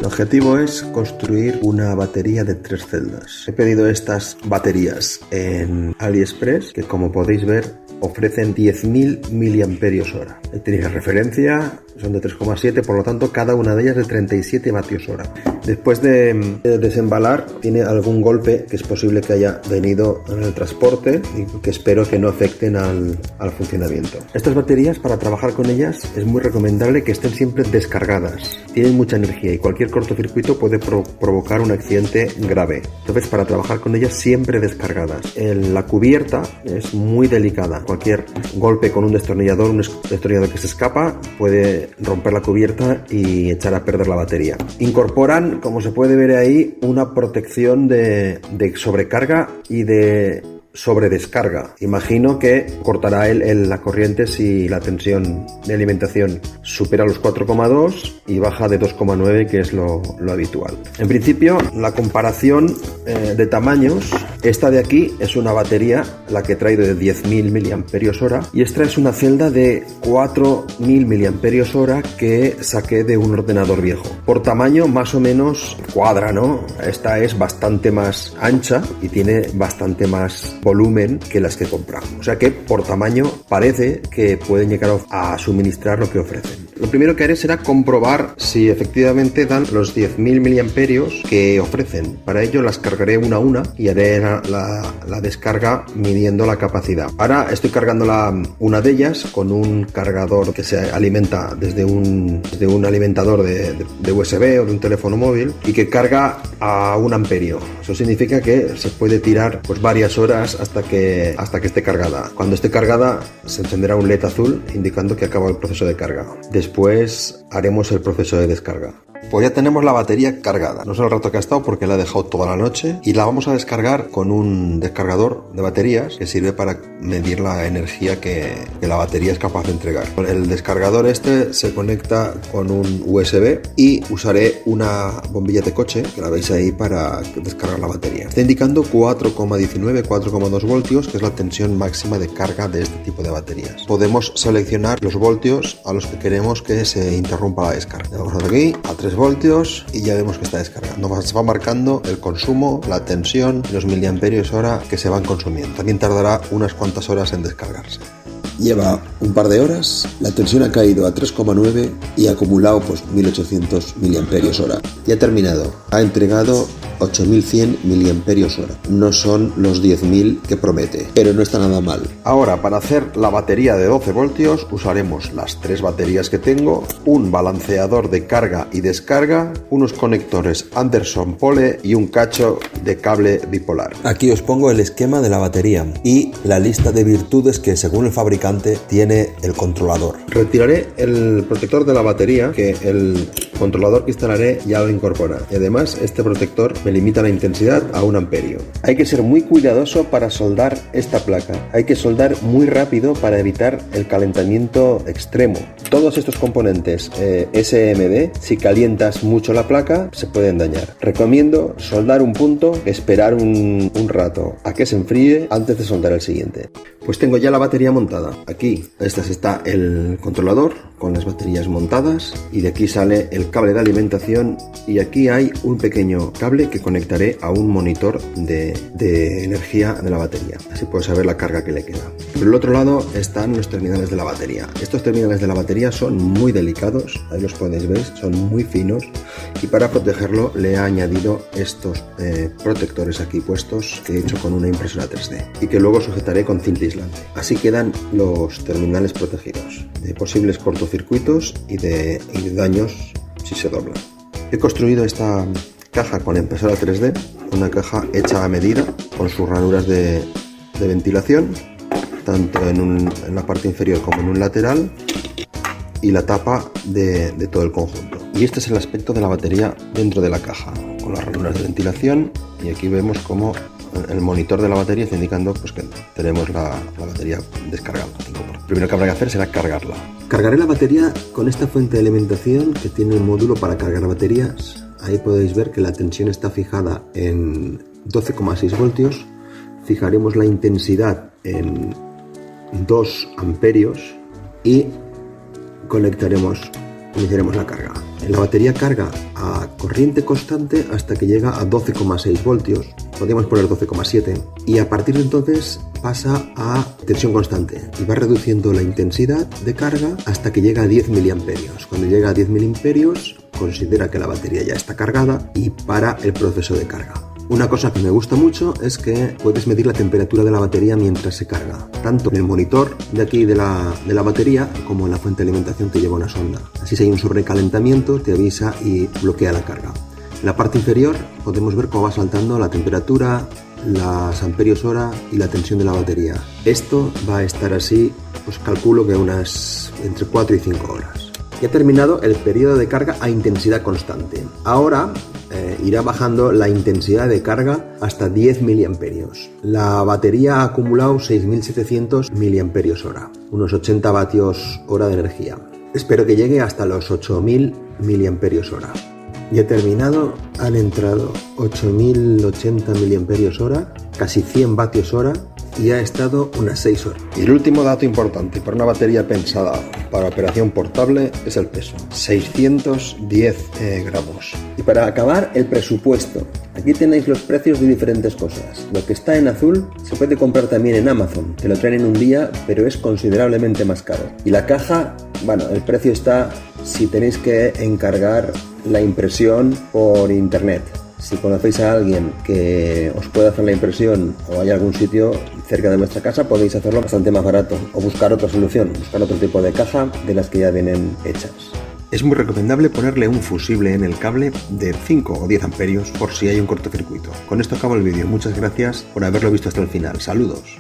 El objetivo es construir una batería de 3 celdas. He pedido estas baterías en AliExpress, que como podéis ver ofrecen 10.000 mAh. Tenéis la referencia, son de 3,7, por lo tanto cada una de ellas de 37 vatios hora. Después de desembalar tiene algún golpe que es posible que haya venido en el transporte y que espero que no afecten al funcionamiento. Estas baterías, para trabajar con ellas es muy recomendable que estén siempre descargadas. Tienen mucha energía y cualquier cortocircuito puede provocar un accidente grave. Entonces, para trabajar con ellas siempre descargadas. La cubierta es muy delicada. Cualquier golpe con un destornillador que se escapa puede romper la cubierta y echar a perder la batería. Incorporan, como se puede ver ahí, una protección de sobrecarga y de sobredescarga. Imagino que cortará la corriente si la tensión de alimentación supera los 4,2 y baja de 2,9, que es lo habitual. En principio, la comparación de tamaños, esta de aquí es una batería, la que he traído de 10.000 mAh, y esta es una celda de 4.000 mAh que saqué de un ordenador viejo. Por tamaño más o menos cuadra, ¿no? Esta es bastante más ancha y tiene bastante más volumen que las que compramos. O sea que por tamaño parece que pueden llegar a suministrar lo que ofrecen. Lo primero que haré será comprobar si efectivamente dan los 10.000 mAh que ofrecen. Para ello las cargaré una a una y haré la descarga midiendo la capacidad. Ahora estoy cargando una de ellas con un cargador que se alimenta desde un alimentador de USB o de un teléfono móvil y que carga a 1 amperio. Eso significa que se puede tirar pues varias horas hasta que esté cargada. Cuando esté cargada se encenderá un LED azul indicando que acaba el proceso de carga. Después haremos el proceso de descarga. Pues ya tenemos la batería cargada. No sé el rato que ha estado porque la he dejado toda la noche y la vamos a descargar con un descargador de baterías que sirve para medir la energía que la batería es capaz de entregar. El descargador este se conecta con un USB y usaré una bombilla de coche, que la veis ahí, para descargar la batería. Está indicando 4,19, 4,2 voltios, que es la tensión máxima de carga de este tipo de baterías. Podemos seleccionar los voltios a los que queremos que se interrumpa la descarga. Le vamos aquí a 3 voltios y ya vemos que está descargando. Se va marcando el consumo, la tensión y los miliamperios hora que se van consumiendo. También tardará unas cuantas horas en descargarse. Lleva un par de horas, la tensión ha caído a 3,9 y ha acumulado pues 1800 miliamperios hora. Ya ha terminado, ha entregado 8100 miliamperios hora. No son los 10.000 que promete, pero no está nada mal. Ahora, para hacer la batería de 12 voltios usaremos las 3 baterías que tengo, un balanceador de carga y descarga, unos conectores Anderson Pole y un cacho de cable bipolar. Aquí os pongo el esquema de la batería y la lista de virtudes que según el fabricante tiene el controlador. Retiraré el protector de la batería, que el controlador que instalaré ya lo incorpora, y además este protector me limita la intensidad a 1 amperio. Hay que ser muy cuidadoso para soldar esta placa. Hay que soldar muy rápido para evitar el calentamiento extremo. Todos estos componentes SMD, si calientas mucho la placa, se pueden dañar. Recomiendo soldar un punto, esperar un rato a que se enfríe antes de soldar el siguiente. Pues tengo ya la batería montada. Aquí está el controlador con las baterías montadas y de aquí sale el cable de alimentación y aquí hay un pequeño cable que conectaré a un monitor de energía de la batería. Así puedo saber la carga que le queda. Por el otro lado están los terminales de la batería. Estos terminales de la batería son muy delicados, ahí los podéis ver, son muy finos y para protegerlo le he añadido estos protectores aquí puestos que he hecho con una impresora 3D y que luego sujetaré con cinta aislante. Así quedan los terminales protegidos de posibles cortocircuitos y de daños si se doblan. He construido esta caja con impresora 3D, una caja hecha a medida con sus ranuras de ventilación, tanto en la parte inferior como en un lateral, y la tapa de todo el conjunto. Y este es el aspecto de la batería dentro de la caja, con las ranuras de ventilación, y aquí vemos cómo el monitor de la batería está indicando pues, que tenemos la batería descargada. Lo primero que habrá que hacer será cargarla. Cargaré la batería con esta fuente de alimentación que tiene un módulo para cargar baterías. Ahí podéis ver que la tensión está fijada en 12,6 voltios. Fijaremos la intensidad en 2 amperios y iniciaremos la carga. La batería carga a corriente constante hasta que llega a 12,6 voltios, podríamos poner 12,7, y a partir de entonces pasa a tensión constante y va reduciendo la intensidad de carga hasta que llega a 10 miliamperios. Cuando llega a 10 miliamperios, considera que la batería ya está cargada y para el proceso de carga. Una cosa que me gusta mucho es que puedes medir la temperatura de la batería mientras se carga, tanto en el monitor de aquí de la batería como en la fuente de alimentación que lleva una sonda. Así si hay un sobrecalentamiento te avisa y bloquea la carga. En la parte inferior podemos ver cómo va saltando la temperatura, las amperios hora y la tensión de la batería. Esto va a estar así, pues calculo que unas entre 4 y 5 horas. Ya ha terminado el periodo de carga a intensidad constante. Ahora irá bajando la intensidad de carga hasta 10 miliamperios. La batería ha acumulado 6.700 miliamperios hora, unos 80 vatios hora de energía. Espero que llegue hasta los 8.000 miliamperios hora. Ya he terminado, han entrado 8.080 miliamperios hora, casi 100 vatios hora, y ha estado unas 6 horas. Y el último dato importante para una batería pensada para operación portable es el peso, 610 gramos. Y para acabar, el presupuesto. Aquí tenéis los precios de diferentes cosas. Lo que está en azul se puede comprar también en Amazon, te lo traen en un día, pero es considerablemente más caro. Y la caja, bueno, el precio está si tenéis que encargar la impresión por internet. Si conocéis a alguien que os pueda hacer la impresión o hay algún sitio cerca de vuestra casa, podéis hacerlo bastante más barato o buscar otra solución, buscar otro tipo de caja de las que ya vienen hechas. Es muy recomendable ponerle un fusible en el cable de 5 o 10 amperios por si hay un cortocircuito. Con esto acabo el vídeo. Muchas gracias por haberlo visto hasta el final. Saludos.